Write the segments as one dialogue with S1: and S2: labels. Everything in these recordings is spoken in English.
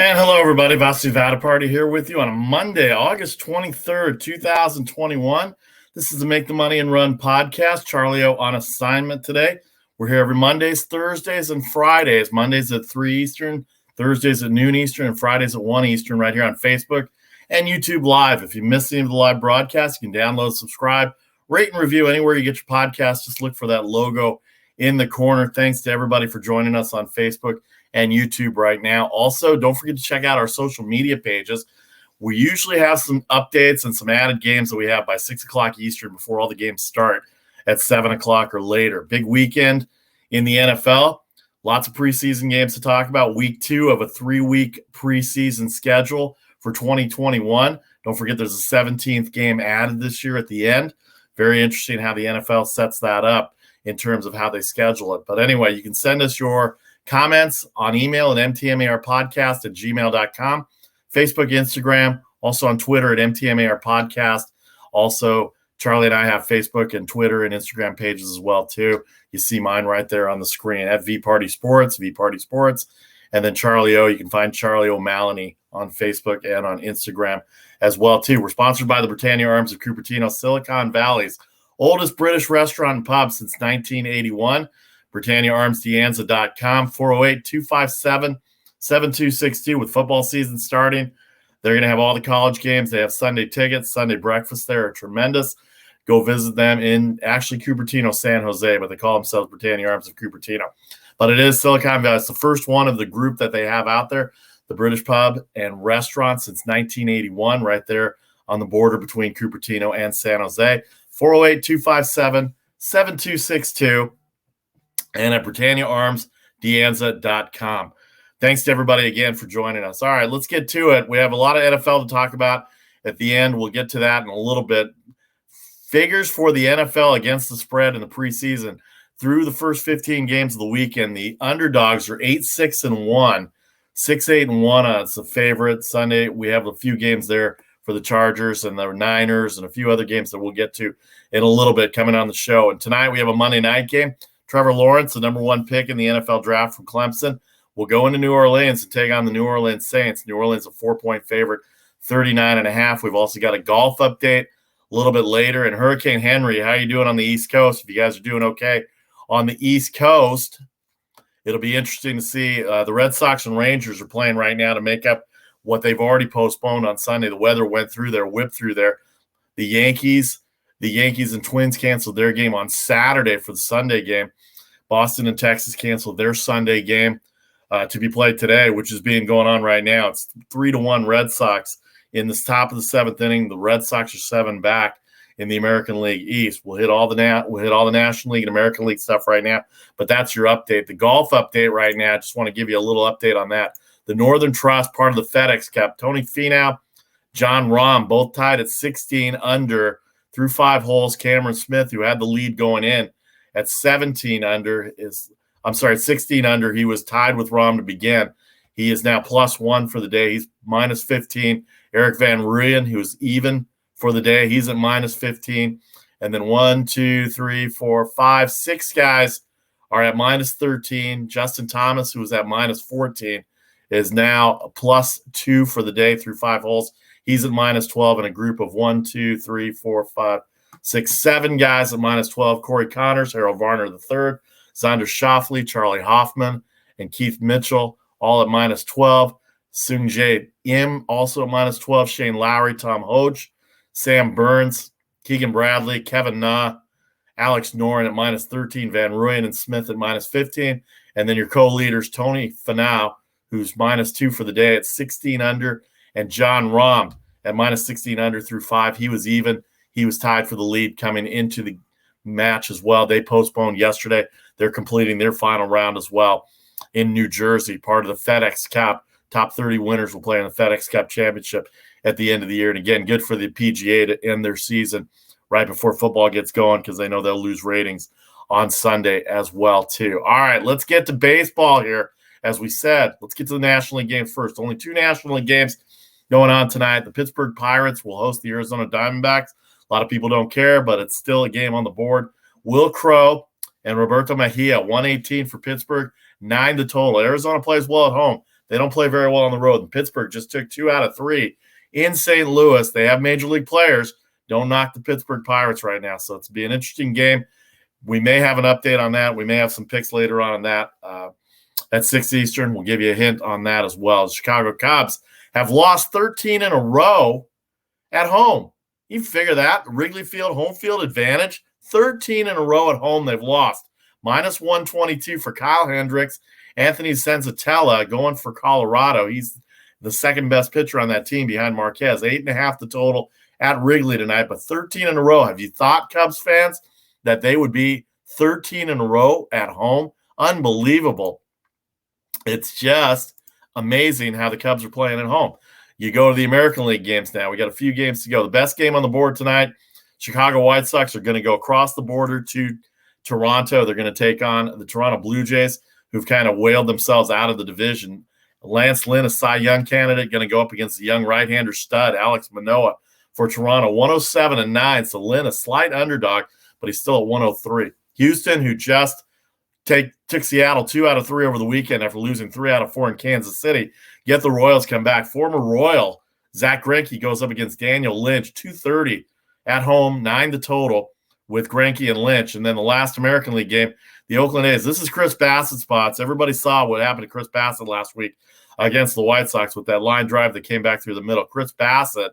S1: And hello, everybody. Vasu Vaddiparty here with you on a Monday, August 23rd, 2021. This is the Make the Money and Run podcast. Charlie O on assignment today. We're here every Mondays, Thursdays, and Fridays. Mondays at 3 Eastern, Thursdays at noon Eastern, and Fridays at 1 Eastern right here on Facebook and YouTube Live. If you missed any of the live broadcasts, you can download, subscribe, rate, and review anywhere you get your podcast. Just look for that logo in the corner. Thanks to everybody for joining us on Facebook and YouTube right now. Also, don't forget to check out our social media pages. We usually have some updates and some added games that we have by 6 o'clock Eastern before all the games start at 7 o'clock or later. Big weekend in the NFL. Lots of preseason games to talk about. Week 2 of a 3-week preseason schedule for 2021. Don't forget there's a 17th game added this year at the end. Very interesting how the NFL sets that up in terms of how they schedule it. But anyway, you can send us your comments on email at mtmarpodcast@gmail.com, Facebook, Instagram, also on Twitter at mtmarpodcast. Also, Charlie and I have Facebook and Twitter and Instagram pages as well, too. You see mine right there on the screen at VParty Sports. And then Charlie O, you can find Charlie O'Malley on Facebook and on Instagram as well, too. We're sponsored by the Britannia Arms of Cupertino, Silicon Valley's oldest British restaurant and pub since 1981. BritanniaArmsDeanza.com, 408-257-7262. With football season starting, they're going to have all the college games. They have Sunday tickets. Sunday breakfast there are tremendous. Go visit them in actually Cupertino, San Jose, but they call themselves Britannia Arms of Cupertino. But it is Silicon Valley. It's the first one of the group that they have out there, the British pub and restaurant since 1981, right there on the border between Cupertino and San Jose. 408-257-7262. And at BritanniaArmsDeanza.com. Thanks to everybody again for joining us. All right, let's get to it. We have a lot of NFL to talk about at the end. We'll get to that in a little bit. Figures for the NFL against the spread in the preseason. Through the first 15 games of the weekend, the underdogs are 8-6-1, 6-8-1 odds. The favorite Sunday, we have a few games there for the Chargers and the Niners and a few other games that we'll get to in a little bit coming on the show. And tonight we have a Monday night game. Trevor Lawrence, the number 1 pick in the NFL draft from Clemson, will go into New Orleans and take on the New Orleans Saints. New Orleans a 4-point favorite, 39.5. We've also got a golf update a little bit later. And Hurricane Henri, how you doing on the East Coast? If you guys are doing okay on the East Coast, it'll be interesting to see. The Red Sox and Rangers are playing right now to make up what they've already postponed on Sunday. The weather went through there, whipped through there. The Yankees and Twins canceled their game on Saturday for the Sunday game. Boston and Texas canceled their Sunday game to be played today, which is going on right now. It's 3-1 Red Sox in the top of the 7th inning. The Red Sox are 7 back in the American League East. We'll hit all the National League and American League stuff right now, but that's your update. The golf update right now, I just want to give you a little update on that. The Northern Trust, part of the FedEx Cup. Tony Finau, John Rahm, both tied at 16 under through 5 holes. Cameron Smith, who had the lead going in, at 16 under, he was tied with Rahm to begin. He is now +1 for the day. He's -15. Eric Van Rooyen, who is even for the day, he's at -15. And then 1, 2, 3, 4, 5, 6 guys are at -13. Justin Thomas, who was at -14, is now a +2 for the day through 5 holes. He's at -12 in a group of 1, 2, 3, 4, 5, 6, 7 guys at -12. Corey Connors, Harold Varner III, Xander Schauffele, Charlie Hoffman, and Keith Mitchell, all at -12. Sung Jae Im, also at -12. Shane Lowry, Tom Hoge, Sam Burns, Keegan Bradley, Kevin Na, Alex Noren at -13, Van Rooyen and Smith at -15. And then your co-leaders, Tony Finau, who's -2 for the day at 16 under, and John Rahm at -16 under through 5. He was even. He was tied for the lead coming into the match as well. They postponed yesterday. They're completing their final round as well in New Jersey, part of the FedEx Cup. Top 30 winners will play in the FedEx Cup Championship at the end of the year. And again, good for the PGA to end their season right before football gets going because they know they'll lose ratings on Sunday as well, too. All right, let's get to baseball here. As we said, let's get to the National League games first. Only 2 National League games going on tonight. The Pittsburgh Pirates will host the Arizona Diamondbacks. A lot of people don't care, but it's still a game on the board. Will Crow and Roberto Mejia, 118 for Pittsburgh, 9 the total. Arizona plays well at home. They don't play very well on the road. And Pittsburgh just took 2 out of 3 in St. Louis. They have major league players. Don't knock the Pittsburgh Pirates right now. So it's be an interesting game. We may have an update on that. We may have some picks later on that. At 6 Eastern, we'll give you a hint on that as well. The Chicago Cubs have lost 13 in a row at home. You figure that. Wrigley Field, home field advantage. 13 in a row at home they've lost. Minus 122 for Kyle Hendricks. Anthony Senzatella going for Colorado. He's the second best pitcher on that team behind Marquez. 8.5 the total at Wrigley tonight, but 13 in a row. Have you thought, Cubs fans, that they would be 13 in a row at home? Unbelievable. It's just amazing how the Cubs are playing at home. You go to the American League games now. We got a few games to go. The best game on the board tonight, Chicago White Sox are going to go across the border to Toronto. They're going to take on the Toronto Blue Jays, who've kind of whaled themselves out of the division. Lance Lynn, a Cy Young candidate, going to go up against the young right-hander stud, Alex Manoah, for Toronto. 107-9, so Lynn, a slight underdog, but he's still at 103. Houston, who just took Seattle 2 out of 3 over the weekend after losing 3 out of 4 in Kansas City. Yet the Royals come back. Former Royal Zach Greinke goes up against Daniel Lynch, 230 at home, 9 the total with Greinke and Lynch. And then the last American League game, the Oakland A's. This is Chris Bassitt spots. Everybody saw what happened to Chris Bassitt last week against the White Sox with that line drive that came back through the middle. Chris Bassitt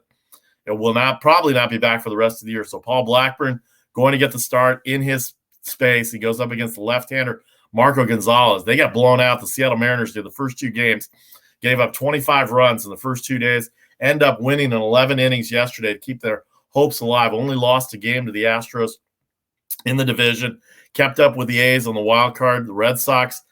S1: will probably not be back for the rest of the year. So Paul Blackburn going to get the start in his space. He goes up against the left-hander Marco Gonzalez. They got blown out. The Seattle Mariners did the first 2 games, gave up 25 runs in the first 2 days, end up winning in 11 innings yesterday to keep their hopes alive. Only lost a game to the Astros in the division, kept up with the A's on the wild card. The Red Sox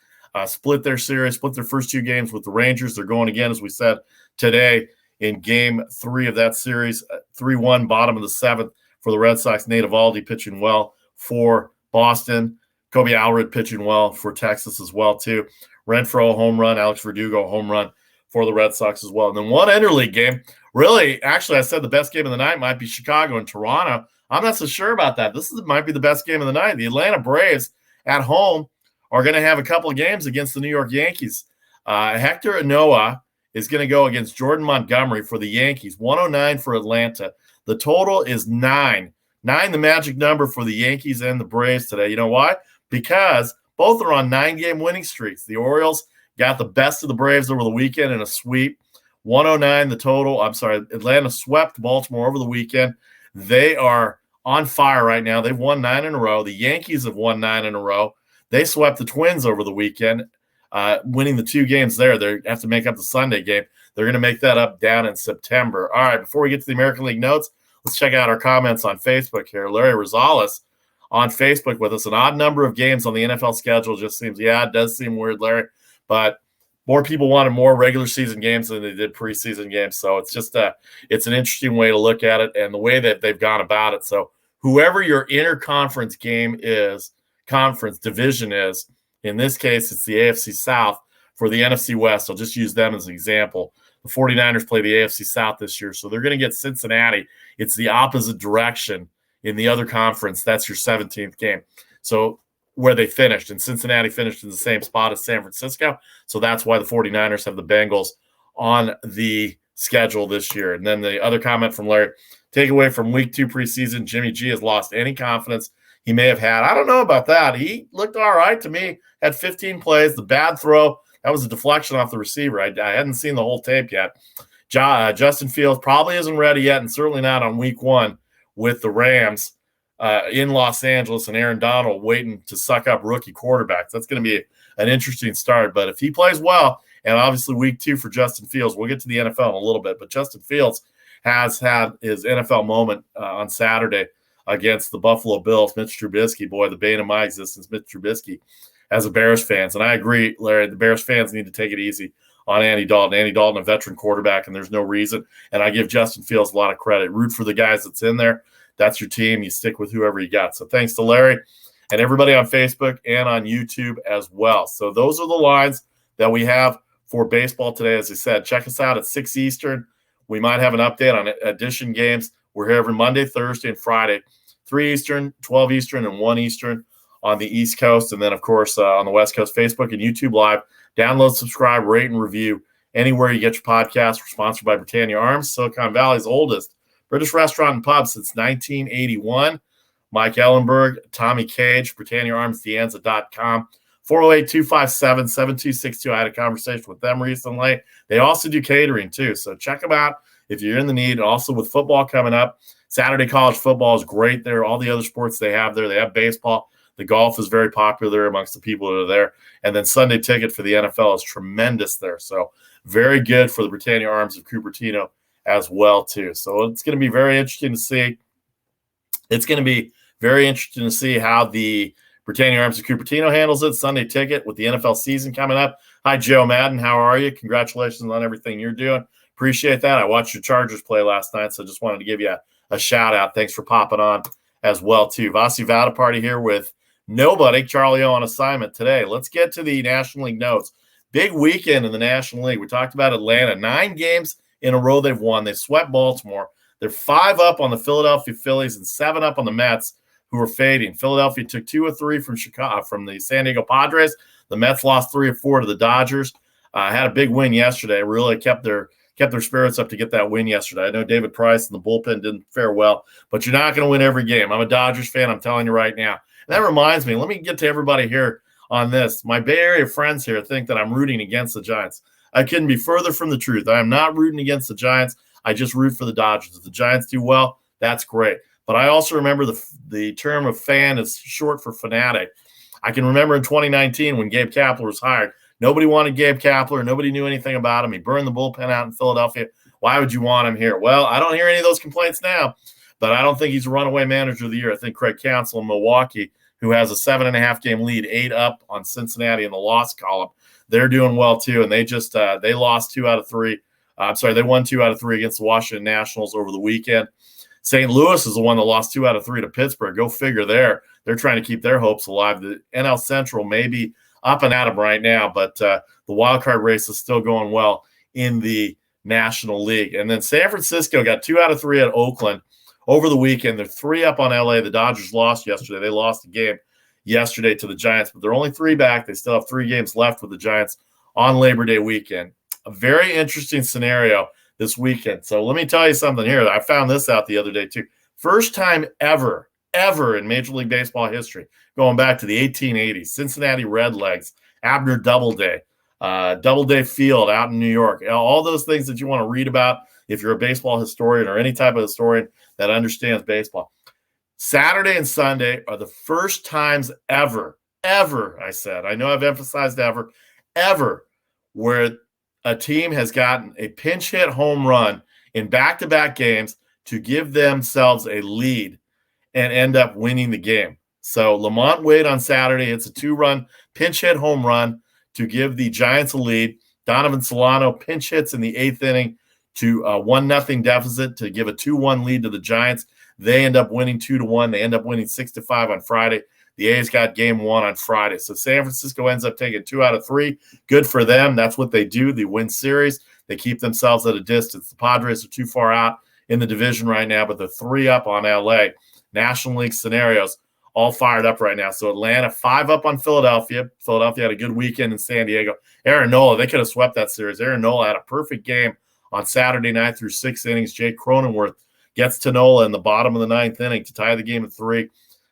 S1: split their series, split their first 2 games with the Rangers. They're going again, as we said, today in game 3 of that series, 3-1, bottom of the 7th for the Red Sox. Nate Eovaldi pitching well for Boston. Kobe Alred pitching well for Texas as well, too. Renfroe, home run. Alex Verdugo, home run for the Red Sox as well. And then one interleague game. Really, actually, I said the best game of the night might be Chicago and Toronto. I'm not so sure about that. Might be the best game of the night. The Atlanta Braves at home are going to have a couple of games against the New York Yankees. Hector Anoa is going to go against Jordan Montgomery for the Yankees. 109 for Atlanta. The total is 9. 9, the magic number for the Yankees and the Braves today. You know why? Because both are on 9-game winning streaks. The Orioles got the best of the Braves over the weekend in a sweep. 109 the total. Atlanta swept Baltimore over the weekend. They are on fire right now. They've won 9 in a row. The Yankees have won 9 in a row. They swept the Twins over the weekend, winning the 2 games there. They have to make up the Sunday game. They're going to make that up down in September. All right, before we get to the American League notes, let's check out our comments on Facebook here. Larry Rosales on Facebook with us. An odd number of games on the NFL schedule just seems, it does seem weird, Larry, but more people wanted more regular season games than they did preseason games. So it's just it's an interesting way to look at it and the way that they've gone about it. So whoever your interconference game is, conference division is, in this case, it's the AFC South for the NFC West. I'll just use them as an example. The 49ers play the AFC South this year, so they're going to get Cincinnati. It's the opposite direction in the other conference. That's your 17th game. So where they finished, and Cincinnati finished in the same spot as San Francisco. So that's why the 49ers have the Bengals on the schedule this year. And then the other comment from Larry, takeaway from week 2 preseason, Jimmy G has lost any confidence he may have had. I don't know about that. He looked all right to me, had 15 plays. The bad throw, that was a deflection off the receiver. I hadn't seen the whole tape yet. Justin Fields probably isn't ready yet, and certainly not on week 1 with the Rams in Los Angeles and Aaron Donald waiting to suck up rookie quarterbacks. That's going to be an interesting start. But if he plays well, and obviously week 2 for Justin Fields, we'll get to the NFL in a little bit, but Justin Fields has had his NFL moment on Saturday against the Buffalo Bills. Mitch Trubisky, boy, the bane of my existence, Mitch Trubisky, as a Bears fans. And I agree, Larry, the Bears fans need to take it easy on Andy Dalton. Andy Dalton, a veteran quarterback, and there's no reason. And I give Justin Fields a lot of credit. Root for the guys that's in there. That's your team. You stick with whoever you got. So thanks to Larry and everybody on Facebook and on YouTube as well. So those are the lines that we have for baseball today. As I said, check us out at 6 Eastern. We might have an update on addition games. We're here every Monday, Thursday, and Friday, 3 Eastern, 12 Eastern, and 1 Eastern on the East Coast. And then, of course, on the West Coast, Facebook and YouTube Live. Download, subscribe, rate, and review anywhere you get your podcasts. We're sponsored by Britannia Arms, Silicon Valley's oldest British restaurant and pub since 1981. Mike Ellenberg, Tommy Cage, BritanniaArmsDeanza.com, 408-257-7262. I had a conversation with them recently. They also do catering too, so check them out if you're in the need. Also with football coming up, Saturday college football is great there. All the other sports they have there. They have baseball. The golf is very popular amongst the people that are there. And then Sunday ticket for the NFL is tremendous there. So very good for the Britannia Arms of Cupertino as well too. So it's going to be very interesting to see. It's going to be very interesting to see how the Britannia Arms of Cupertino handles it. Sunday ticket with the NFL season coming up. Hi, Joe Madden. How are you? Congratulations on everything you're doing. Appreciate that. I watched your Chargers play last night, so just wanted to give you a shout out. Thanks for popping on as well too. Vasu Vaddiparty here with nobody. Charlie O on assignment today. Let's get to the National League notes. Big weekend in the National League. We talked about Atlanta. 9 games in a row they've won. They swept Baltimore. They're 5 up on the Philadelphia Phillies and 7 up on the Mets, who are fading. Philadelphia took 2 of 3 from Chicago, from the San Diego Padres. The Mets lost 3 of 4 to the Dodgers. Had a big win yesterday. Really kept their spirits up to get that win yesterday. I know David Price and the bullpen didn't fare well, but you're not going to win every game. I'm a Dodgers fan. I'm telling you right now. And that reminds me, let me get to everybody here on this. My Bay Area friends here think that I'm rooting against the Giants. I couldn't be further from the truth. I am not rooting against the Giants. I just root for the Dodgers. If the Giants do well, that's great. But I also remember the term of fan is short for fanatic. I can remember in 2019 when Gabe Kapler was hired. Nobody wanted Gabe Kapler. Nobody knew anything about him. He burned the bullpen out in Philadelphia. Why would you want him here? Well, I don't hear any of those complaints now, but I don't think he's a runaway manager of the year. I think Craig Counsell in Milwaukee, who has a 7.5 game lead, 8 up on Cincinnati in the loss column, they're doing well too. And they just they lost 2 out of 3. They won 2 out of 3 against the Washington Nationals over the weekend. St. Louis is the one that lost 2 out of 3 to Pittsburgh. Go figure there. They're trying to keep their hopes alive. The NL Central may be up and at them right now, but the wild card race is still going well in the National League. And then San Francisco got 2 out of 3 at Oakland over the weekend. They're 3 up on LA. The Dodgers lost yesterday. They lost a game yesterday to the Giants, but they're only 3 back. They still have 3 games left with the Giants on Labor Day weekend. A very interesting scenario this weekend. So let me tell you something here. I found this out the other day too. First time ever in Major League Baseball history, going back to the 1880s, Cincinnati Redlegs, Abner Doubleday Field out in New York, all those things that you want to read about if you're a baseball historian or any type of historian that understands baseball. Saturday and Sunday are the first times ever, I said, I know I've emphasized ever, where a team has gotten a pinch hit home run in back-to-back games to give themselves a lead and end up winning the game. So Lamont Wade on Saturday hits a 2-run pinch hit home run to give the Giants a lead. Donovan Solano pinch hits in the 8th inning to a 1-0 deficit to give a 2-1 lead to the Giants. They end up winning 2-1. They end up winning 6-5 on Friday. The A's got game 1 on Friday. So San Francisco ends up taking 2 out of 3. Good for them. That's what they do. They win series. They keep themselves at a distance. The Padres are too far out in the division right now, but they're 3 up on LA. National League scenarios all fired up right now. So Atlanta 5 up on Philadelphia. Philadelphia had a good weekend in San Diego. Aaron Nola, they could have swept that series. Aaron Nola had a perfect game on Saturday night through 6 innings. Jake Cronenworth gets to Nola in the bottom of the 9th inning to tie the game at 3.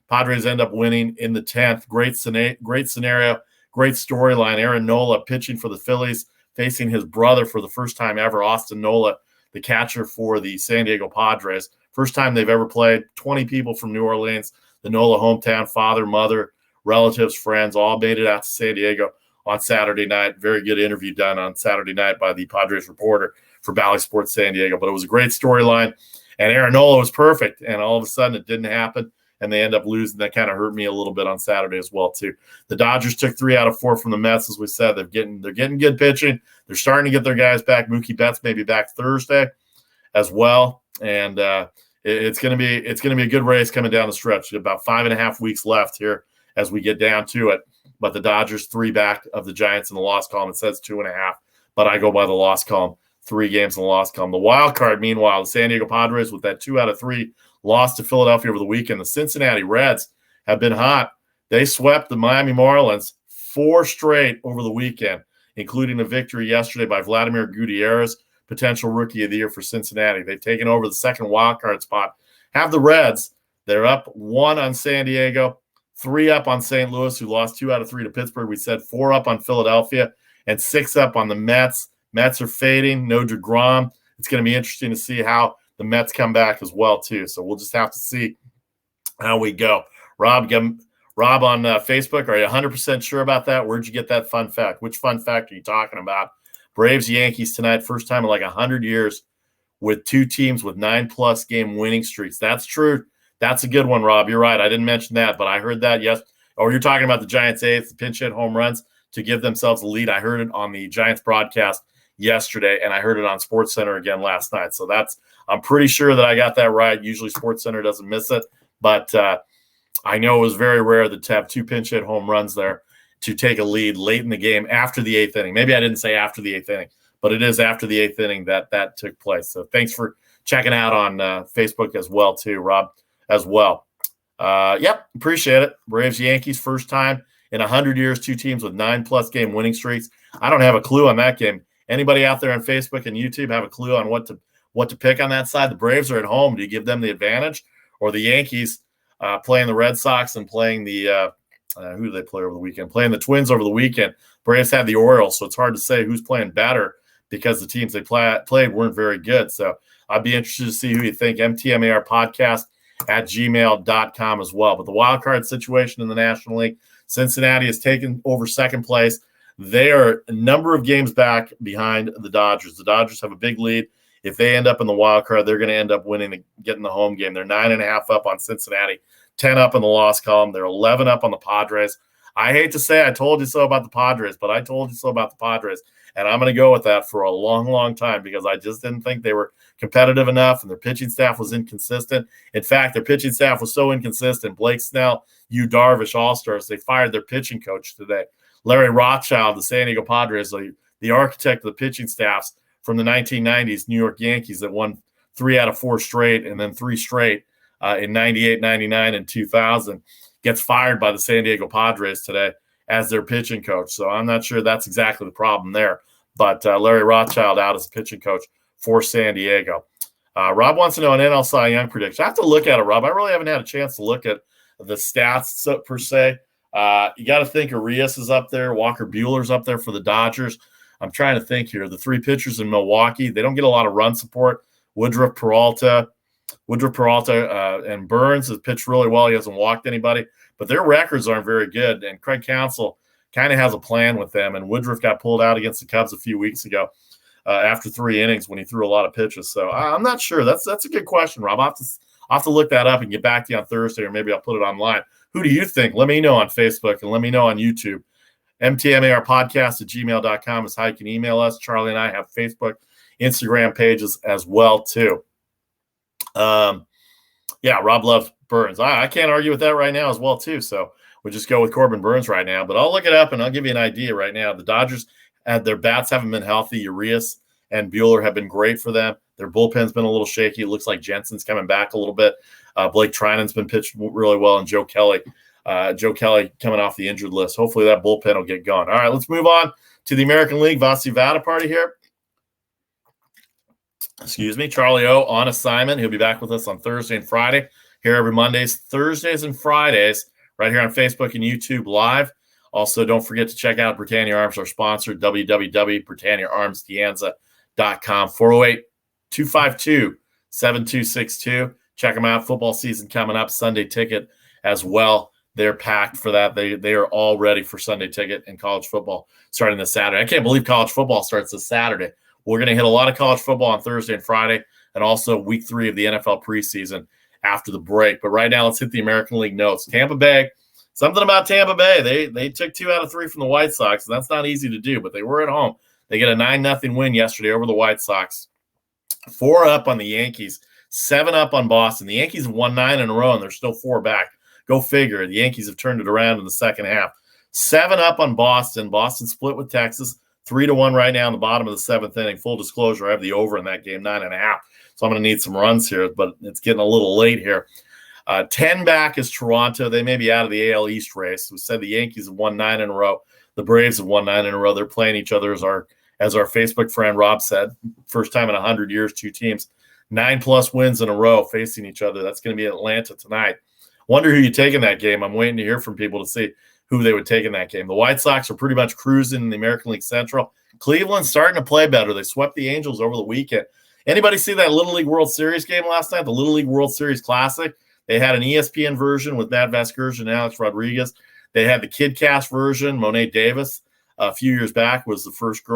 S1: Padres end up winning in the 10th. Great scenario, great storyline. Aaron Nola pitching for the Phillies, facing his brother for the first time ever, Austin Nola, the catcher for the San Diego Padres. First time they've ever played. 20 people from New Orleans, the Nola hometown, father, mother, relatives, friends, all made it out to San Diego on Saturday night. Very good interview done on Saturday night by the Padres reporter for Bally Sports San Diego. But it was a great storyline, and Aaron Nola was perfect, and all of a sudden it didn't happen. And they end up losing. That kind of hurt me a little bit on Saturday as well, too. The Dodgers took 3 out of 4 from the Mets, as we said. They're getting good pitching. They're starting to get their guys back. Mookie Betts may be back Thursday as well. And it's going to be a good race coming down the stretch. About 5.5 weeks left here as we get down to it. But the Dodgers 3 back of the Giants in the loss column. It says 2.5, but I go by the loss column. 3 games in the loss column. The wild card, meanwhile, the San Diego Padres with that 2 out of 3 loss to Philadelphia over the weekend. The Cincinnati Reds have been hot. They swept the Miami Marlins 4 straight over the weekend including a victory yesterday by Vladimir Gutierrez, potential rookie of the year for Cincinnati. They've taken over the second wildcard spot. Have the Reds. They're up 1 on San Diego, 3 up on St. Louis, who lost 2 out of 3 to Pittsburgh. We said 4 up on Philadelphia and 6 up on the Mets. Mets are fading. No DeGrom. It's going to be interesting to see how the Mets come back as well, too. So we'll just have to see how we go. Rob on Facebook, are you 100% sure about that? Where'd you get that fun fact? Which fun fact are you talking about? Braves Yankees tonight, first time in like 100 years with 2 teams with 9+ game winning streaks. That's true. That's a good one, Rob. You're right. I didn't mention that, but I heard that. Yes. Or you're talking about the Giants' 8th pinch hit home runs to give themselves a lead. I heard it on the Giants broadcast yesterday, and I heard it on SportsCenter again last night. So I'm pretty sure that I got that right. Usually SportsCenter doesn't miss it, but I know it was very rare to have 2 pinch hit home runs there to take a lead late in the game after the 8th inning. Maybe I didn't say after the 8th inning, but it is after the 8th inning that took place. So thanks for checking out on Facebook as well too, Rob, as well. Yep, appreciate it. Braves Yankees, first time in 100 years, 2 teams with 9+ game winning streaks. I don't have a clue on that game. Anybody out there on Facebook and YouTube have a clue on what to pick on that side? The Braves are at home. Do you give them the advantage, or the Yankees playing the Red Sox and playing the who do they play over the weekend? Playing the Twins over the weekend. Braves had the Orioles, so it's hard to say who's playing better because the teams they played weren't very good. So I'd be interested to see who you think. MTMAR podcast at gmail.com as well. But the wild card situation in the National League, Cincinnati has taken over second place. They are a number of games back behind the Dodgers. The Dodgers have a big lead. If they end up in the wild card, they're going to end up winning, getting the home game. They're 9.5 up on Cincinnati, 10 up in the loss column. They're 11 up on the Padres. I hate to say I told you so about the Padres, but I told you so about the Padres. And I'm going to go with that for a long, long time because I just didn't think they were competitive enough, and their pitching staff was inconsistent. In fact, their pitching staff was so inconsistent. Blake Snell, Yu Darvish, All-Stars, they fired their pitching coach today. Larry Rothschild, the San Diego Padres, the architect of the pitching staffs from the 1990s New York Yankees that won 3 out of 4 straight and then 3 straight in 98, 99, and 2000, gets fired by the San Diego Padres today as their pitching coach. So I'm not sure that's exactly the problem there. But Larry Rothschild out as a pitching coach for San Diego. Rob wants to know an NL Cy Young prediction. I have to look at it, Rob. I really haven't had a chance to look at the stats per se. You got to think Arias is up there. Walker Buehler's up there for the Dodgers. I'm trying to think here. The 3 pitchers in Milwaukee, they don't get a lot of run support. Woodruff, Peralta, and Burns has pitched really well. He hasn't walked anybody, but their records aren't very good. And Craig Counsell kind of has a plan with them. And Woodruff got pulled out against the Cubs a few weeks ago after 3 innings when he threw a lot of pitches. So I'm not sure. That's a good question, Rob. I'll have to look that up and get back to you on Thursday, or maybe I'll put it online. Who do you think? Let me know on Facebook and let me know on YouTube. MTMAR podcast at gmail.com is how you can email us. Charlie and I have Facebook, Instagram pages as well, too. Yeah, Rob loves Burns. I can't argue with that right now as well, too. So we'll just go with Corbin Burns right now. But I'll look it up and I'll give you an idea right now. The Dodgers, their bats haven't been healthy. Urias and Buehler have been great for them. Their bullpen's been a little shaky. It looks like Jensen's coming back a little bit. Blake Trinan's been pitched really well, and Joe Kelly coming off the injured list. Hopefully that bullpen will get going. All right, let's move on to the American League. Vasu Vaddiparty here. Excuse me. Charlie O on assignment. He'll be back with us on Thursday and Friday. Here every Mondays, Thursdays, and Fridays, right here on Facebook and YouTube Live. Also, don't forget to check out Britannia Arms, our sponsor, www.britanniaarmsdianza.com, 408-252-7262. Check them out. Football season coming up. Sunday ticket as well. They're packed for that. They are all ready for Sunday ticket and college football starting this Saturday. I can't believe college football starts this Saturday. We're going to hit a lot of college football on Thursday and Friday, and also week 3 of the NFL preseason after the break. But right now, let's hit the American League notes. Tampa Bay, something about Tampa Bay. They took 2 out of 3 from the White Sox, and that's not easy to do, but they were at home. They get a 9-0 win yesterday over the White Sox. 4 up on the Yankees, 7 up on Boston. The Yankees have won 9 in a row, and they're still 4 back. Go figure. The Yankees have turned it around in the second half. 7 up on Boston. Boston split with Texas. 3-1 right now in the bottom of the 7th inning. Full disclosure, I have the over in that game, 9.5. So I'm going to need some runs here, but it's getting a little late here. 10 back is Toronto. They may be out of the AL East race. We said the Yankees have won 9 in a row. The Braves have won 9 in a row. They're playing each other, as our Facebook friend Rob said, first time in 100 years, 2 teams, 9+ wins in a row facing each other. That's going to be in Atlanta tonight. Wonder who you take in that game. I'm waiting to hear from people to see who they would take in that game. The White Sox are pretty much cruising in the American League Central. Cleveland's starting to play better. They swept the Angels over the weekend. Anybody see that Little League World Series game last night? The Little League World Series Classic. They had an ESPN version with Matt Vasgersian and Alex Rodriguez. They had the KidCast version. Monet Davis, a few years back, was the first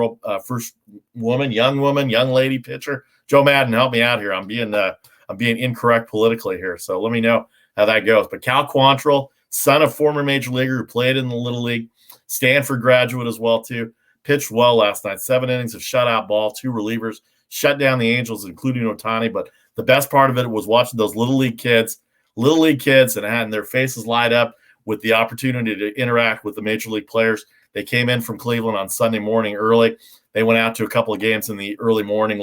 S1: young lady pitcher. Joe Madden, help me out here. I'm being incorrect politically here, so let me know how that goes. But Cal Quantrill, son of former major leaguer who played in the Little League, Stanford graduate as well too, pitched well last night. 7 innings of shutout ball, 2 relievers, shut down the Angels, including Ohtani. But the best part of it was watching those Little League kids, and having their faces light up with the opportunity to interact with the major league players. They came in from Cleveland on Sunday morning early. They went out to a couple of games in the early morning,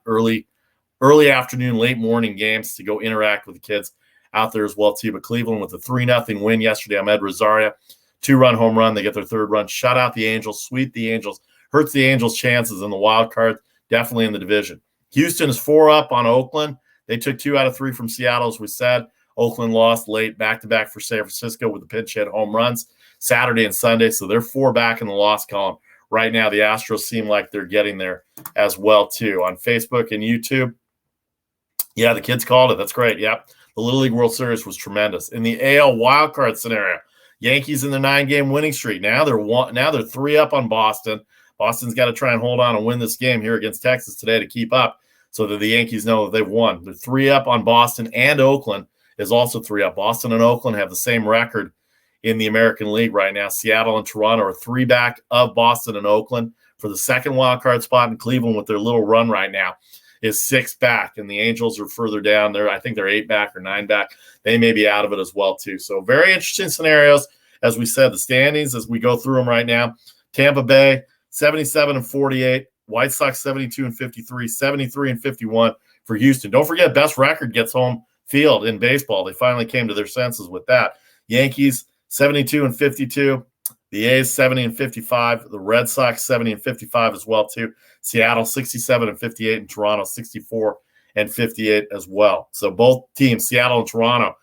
S1: early afternoon, late morning games to go interact with the kids out there as well too. But Cleveland with a 3-0 win yesterday. Ahmed Rosario, 2-run home run. They get their 3rd run, shut out the Angels, sweep the Angels, hurts the Angels' chances in the wild card, definitely in the division. Houston is 4 up on Oakland. They took 2 out of 3 from Seattle, as we said. Oakland lost late back-to-back for San Francisco with the pinch hit home runs Saturday and Sunday. So they're 4 back in the loss column. Right now, the Astros seem like they're getting there as well, too. On Facebook and YouTube, yeah, the kids called it. That's great. Yep. The Little League World Series was tremendous. In the AL wildcard scenario, Yankees in their 9-game winning streak. Now they're 3 up on Boston. Boston's got to try and hold on and win this game here against Texas today to keep up so that the Yankees know that they've won. They're 3 up on Boston, and Oakland is also 3 up. Boston and Oakland have the same record in the American League right now. Seattle and Toronto are 3 back of Boston and Oakland for the second wild card spot. In Cleveland, with their little run right now, is 6 back, and the Angels are further down. I think they're 8 back or 9 back. They may be out of it as well too. So very interesting scenarios. As we said, the standings as we go through them right now: Tampa Bay 77-48, White Sox 72-53, 73-51 for Houston. Don't forget, best record gets home field in baseball. They finally came to their senses with that. Yankees 72-52, the A's 70-55, the Red Sox 70-55 as well too. Seattle 67-58, and Toronto 64-58 as well. So both teams, Seattle and Toronto,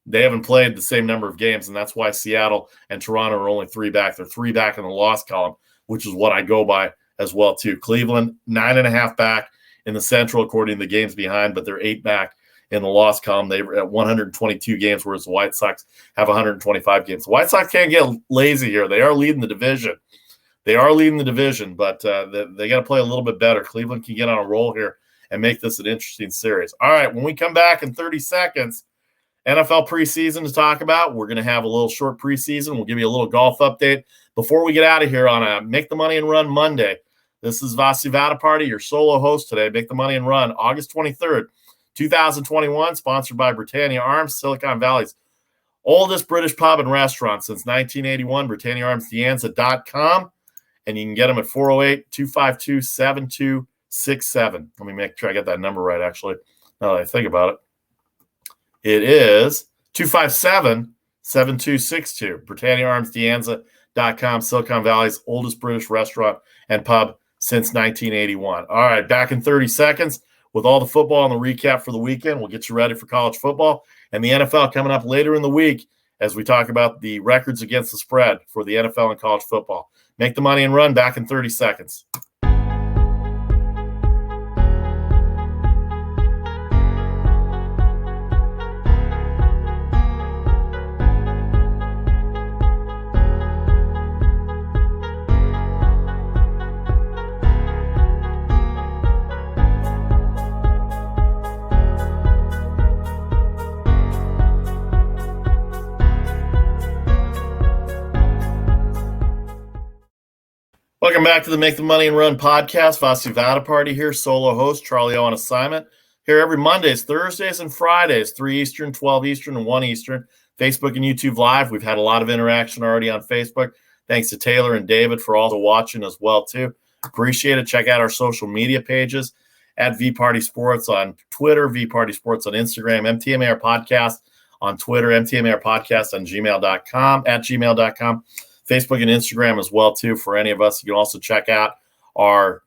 S1: they haven't played the same number of games, and that's why Seattle and Toronto are only 3 back. They're 3 back in the loss column, which is what I go by as well too. Cleveland 9.5 back in the Central according to the games behind, but they're 8 back in the loss column. They were at 122 games, whereas the White Sox have 125 games. The White Sox can't get lazy here. They are leading the division. But they got to play a little bit better. Cleveland can get on a roll here and make this an interesting series. All right, when we come back in 30 seconds, NFL preseason to talk about. We're going to have a little short preseason. We'll give you a little golf update before we get out of here on a Make the Money and Run Monday. This is Vasu Vaddiparty, your solo host today. Make the Money and Run, August 23rd, 2021, sponsored by Britannia Arms, Silicon Valley's oldest British pub and restaurant since 1981, BritanniaArmsDeanza.com. And you can get them at 408-252-7267. Let me make sure I get that number right, actually, now that I think about it. It is 257-7262. BritanniaArmsDeanza.com, Silicon Valley's oldest British restaurant and pub since 1981. All right, back in 30 seconds with all the football and the recap for the weekend. We'll get you ready for college football and the NFL coming up later in the week as we talk about the records against the spread for the NFL and college football. Make the Money and Run, back in 30 seconds. Welcome back to the Make the Money and Run podcast. Vasu Vaddiparty here, solo host, Charlie O on assignment. Here every Mondays, Thursdays, and Fridays, 3 Eastern, 12 Eastern, and 1 Eastern. Facebook and YouTube Live. We've had a lot of interaction already on Facebook. Thanks to Taylor and David for also watching as well, too. Appreciate it. Check out our social media pages at VParty Sports on Twitter, VParty Sports on Instagram, MTMAR Podcast on Twitter, MTMAR Podcast on gmail.com, at gmail.com. Facebook and Instagram as well, too, for any of us. You can also check out our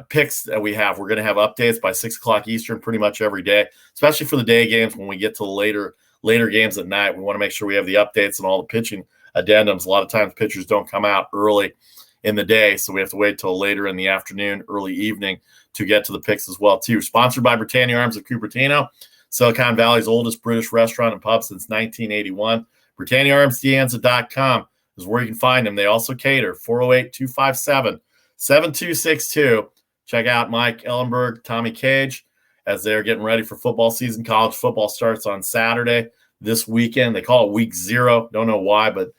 S1: picks that we have. We're going to have updates by 6 o'clock Eastern pretty much every day, especially for the day games. When we get to the later games at night, we want to make sure we have the updates and all the pitching addendums. A lot of times pitchers don't come out early in the day, so we have to wait till later in the afternoon, early evening to get to the picks as well, too. Sponsored by Britannia Arms of Cupertino, Silicon Valley's oldest British restaurant and pub since 1981. BritanniaArmsDeanza.com is where you can find them. They also cater 408-257-7262. Check out Mike Ellenberg, Tommy Cage, as they're getting ready for football season. College football starts on Saturday this weekend. They call it week 0. Don't know why, but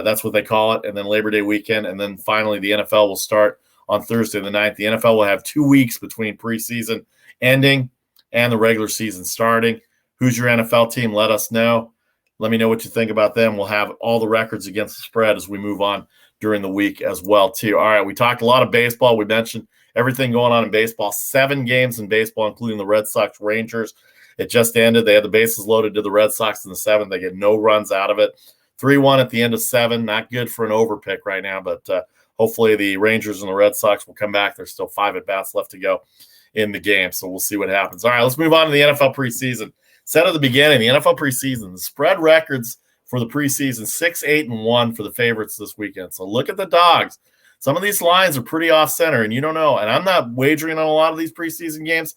S1: that's what they call it. And then Labor Day weekend. And then finally the NFL will start on Thursday the 9th. The NFL will have 2 weeks between preseason ending and the regular season starting. Who's your NFL team? Let us know. Let me know what you think about them. We'll have all the records against the spread as we move on during the week as well, too. All right, we talked a lot of baseball. We mentioned everything going on in baseball. 7 games in baseball, including the Red Sox Rangers. It just ended. They had the bases loaded to the Red Sox in the 7th. They get no runs out of it. 3-1 at the end of 7. Not good for an overpick right now, but hopefully the Rangers and the Red Sox will come back. There's still 5 at-bats left to go in the game, so we'll see what happens. All right, let's move on to the NFL preseason. Said at the beginning, the NFL preseason, the spread records for the preseason, 6-8-1 for the favorites this weekend. So look at the dogs. Some of these lines are pretty off-center, and you don't know. And I'm not wagering on a lot of these preseason games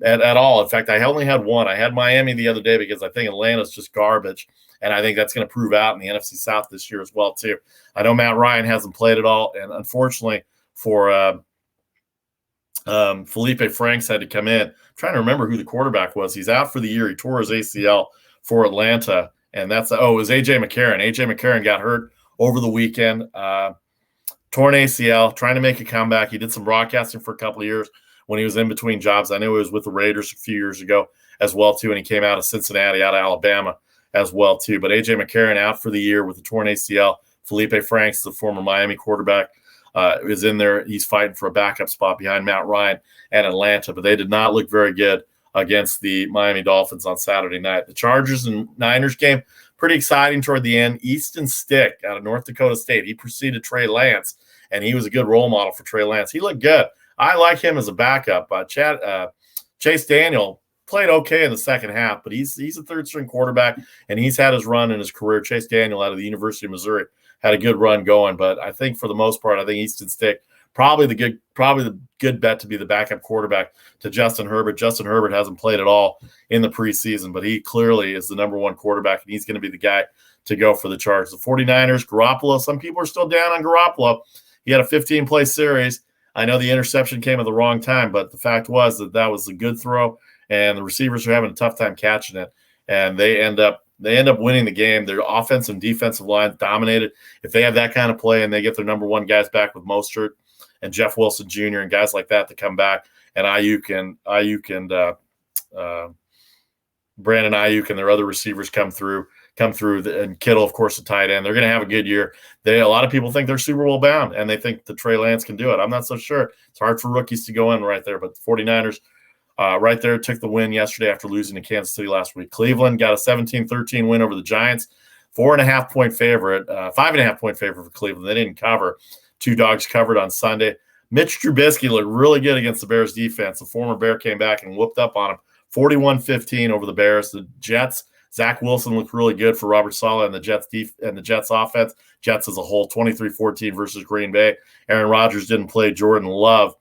S1: at all. In fact, I only had one. I had Miami the other day because I think Atlanta's just garbage, and I think that's going to prove out in the NFC South this year as well, too. I know Matt Ryan hasn't played at all, and unfortunately for Felipe Franks had to come in. I'm trying to remember who the quarterback was. He's out for the year. He tore his ACL for Atlanta, and it was A.J. McCarron. A.J. McCarron got hurt over the weekend, torn ACL, trying to make a comeback. He did some broadcasting for a couple of years when he was in between jobs. I know he was with the Raiders a few years ago as well, too, and he came out of Cincinnati, out of Alabama as well, too. But A.J. McCarron out for the year with the torn ACL. Felipe Franks, the former Miami quarterback, is in there. He's fighting for a backup spot behind Matt Ryan and Atlanta, but they did not look very good against the Miami Dolphins on Saturday night. The Chargers and Niners game, pretty exciting toward the end. Easton Stick out of North Dakota State. He preceded Trey Lance, and he was a good role model for Trey Lance. He looked good. I like him as a backup. Chase Daniel played okay in the second half, but he's a third-string quarterback, and he's had his run in his career. Chase Daniel out of the University of Missouri had a good run going, but I think for the most part, I think Easton Stick probably the good bet to be the backup quarterback to Justin Herbert. Justin Herbert hasn't played at all in the preseason, but he clearly is the number 1 quarterback, and he's going to be the guy to go for the Chargers. The 49ers, Garoppolo, some people are still down on Garoppolo. He had a 15-play series. I know the interception came at the wrong time, but the fact was that was a good throw, and the receivers are having a tough time catching it, and they end up winning the game. Their offensive and defensive lines dominated. If they have that kind of play and they get their number 1 guys back with Mostert and Jeff Wilson Jr. and guys like that to come back, and Ayuk and Brandon Ayuk and their other receivers come through, and Kittle, of course, the tight end. They're going to have a good year. A lot of people think they're Super Bowl bound, and they think that Trey Lance can do it. I'm not so sure. It's hard for rookies to go in right there, but the 49ers right there took the win yesterday after losing to Kansas City last week. Cleveland got a 17-13 win over the Giants. 4.5-point favorite, 5.5-point favorite for Cleveland. They didn't cover. 2 dogs covered on Sunday. Mitch Trubisky looked really good against the Bears defense. The former Bear came back and whooped up on him. 41-15 over the Bears. The Jets, Zach Wilson looked really good for Robert Saleh and the Jets offense. Jets as a whole, 23-14 versus Green Bay. Aaron Rodgers didn't play. Jordan Love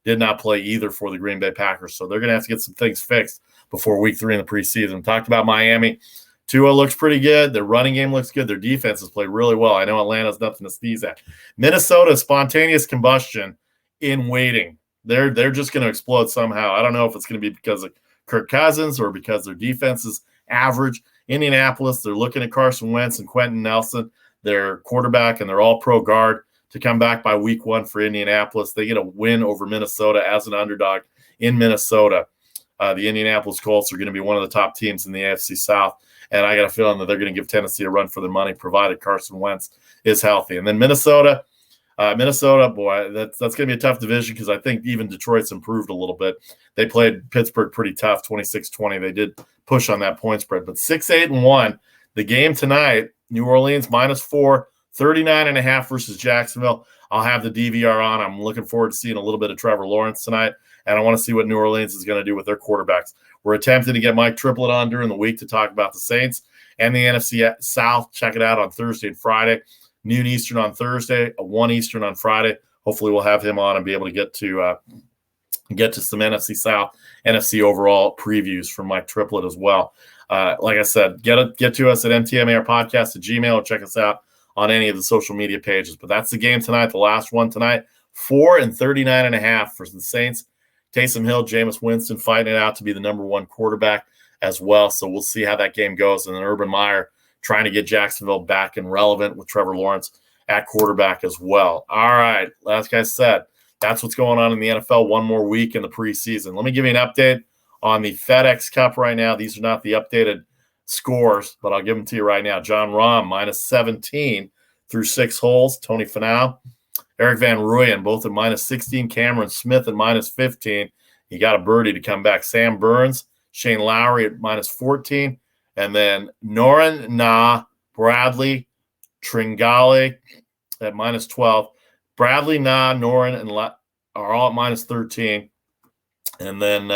S1: did not play either for the Green Bay Packers. So they're going to have to get some things fixed before week 3 in the preseason. Talked about Miami. Tua looks pretty good. Their running game looks good. Their defense has played really well. I know Atlanta's nothing to sneeze at. Minnesota, spontaneous combustion in waiting. They're just going to explode somehow. I don't know if it's going to be because of Kirk Cousins or because their defense is average. Indianapolis, they're looking at Carson Wentz and Quentin Nelson, their quarterback, and their all-pro guard to come back by week 1 for Indianapolis. They get a win over Minnesota as an underdog in Minnesota. The Indianapolis Colts are going to be one of the top teams in the AFC South, and I got a feeling that they're going to give Tennessee a run for their money, provided Carson Wentz is healthy. And then Minnesota, boy, that's going to be a tough division because I think even Detroit's improved a little bit. They played Pittsburgh pretty tough, 26-20. They did push on that point spread. But 6-8-1, the game tonight, New Orleans -4, 39.5 versus Jacksonville. I'll have the DVR on. I'm looking forward to seeing a little bit of Trevor Lawrence tonight, and I want to see what New Orleans is going to do with their quarterbacks. We're attempting to get Mike Triplett on during the week to talk about the Saints and the NFC South. Check it out on Thursday and Friday, noon Eastern on Thursday, 1 Eastern on Friday. Hopefully we'll have him on and be able to get to some NFC South, NFC overall previews from Mike Triplett as well. Like I said, get to us at mtmarpodcast@gmail.com or check us out on any of the social media pages. But that's the game tonight, the last one tonight. 4 and 39.5 for the Saints. Taysom Hill, Jameis Winston fighting it out to be the number one quarterback as well. So we'll see how that game goes. And then Urban Meyer trying to get Jacksonville back and relevant with Trevor Lawrence at quarterback as well. All right, like I said, that's what's going on in the NFL. One more week in the preseason. Let me give you an update on the FedEx Cup right now. These are not the updated scores, but I'll give them to you right now. John Rahm, -17 through 6 holes. Tony Finau, Eric Van Rooyen, both at -16. Cameron Smith at -15. He got a birdie to come back. Sam Burns, Shane Lowry at -14. And then Noren Na, Bradley, Tringale at -12. Bradley, Na, Noren, and are all at -13. And then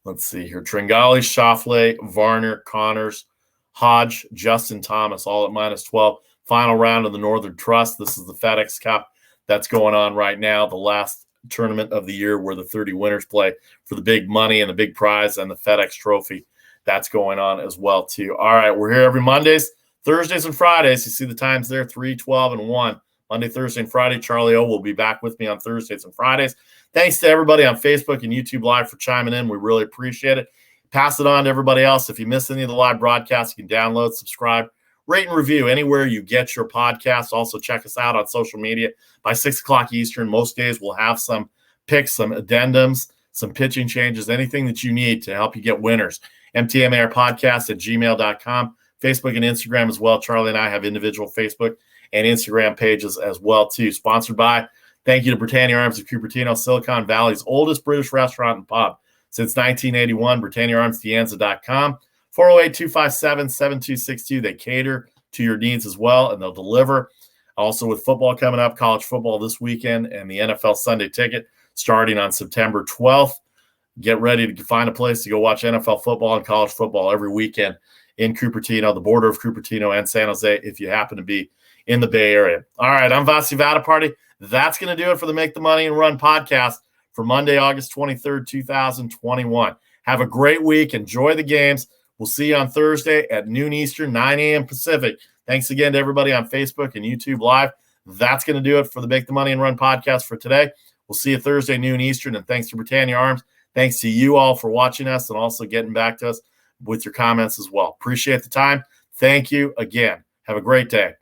S1: let's see here. Tringale, Schauffele, Varner, Connors, Hodge, Justin Thomas, all at -12. Final round of the Northern Trust. This is the FedEx Cup that's going on right now, the last tournament of the year where the 30 winners play for the big money and the big prize and the FedEx Trophy. That's going on as well, too. All right, we're here every Mondays, Thursdays, and Fridays. You see the times there, 3, 12, and 1. Monday, Thursday, and Friday. Charlie O will be back with me on Thursdays and Fridays. Thanks to everybody on Facebook and YouTube Live for chiming in. We really appreciate it. Pass it on to everybody else. If you miss any of the live broadcasts, you can download, subscribe, rate, and review anywhere you get your podcasts. Also, check us out on social media. By 6 o'clock Eastern, most days we'll have some picks, some addendums, some pitching changes, anything that you need to help you get winners. mtmarpodcast@gmail.com, Facebook and Instagram as well. Charlie and I have individual Facebook and Instagram pages as well, too. Sponsored by, thank you to Britannia Arms of Cupertino, Silicon Valley's oldest British restaurant and pub since 1981, BritanniaArmsDeanza.com. 408-257-7262. They cater to your needs as well, and they'll deliver. Also, with football coming up, college football this weekend, and the NFL Sunday Ticket starting on September 12th. Get ready to find a place to go watch NFL football and college football every weekend in Cupertino, the border of Cupertino and San Jose, if you happen to be in the Bay Area. All right, I'm Vasu Vaddiparty. That's going to do it for the Make the Money and Run podcast for Monday, August 23rd, 2021. Have a great week. Enjoy the games. We'll see you on Thursday at noon Eastern, 9 a.m. Pacific. Thanks again to everybody on Facebook and YouTube Live. That's going to do it for the Make the Money and Run podcast for today. We'll see you Thursday, noon Eastern. And thanks to Britannia Arms. Thanks to you all for watching us and also getting back to us with your comments as well. Appreciate the time. Thank you again. Have a great day.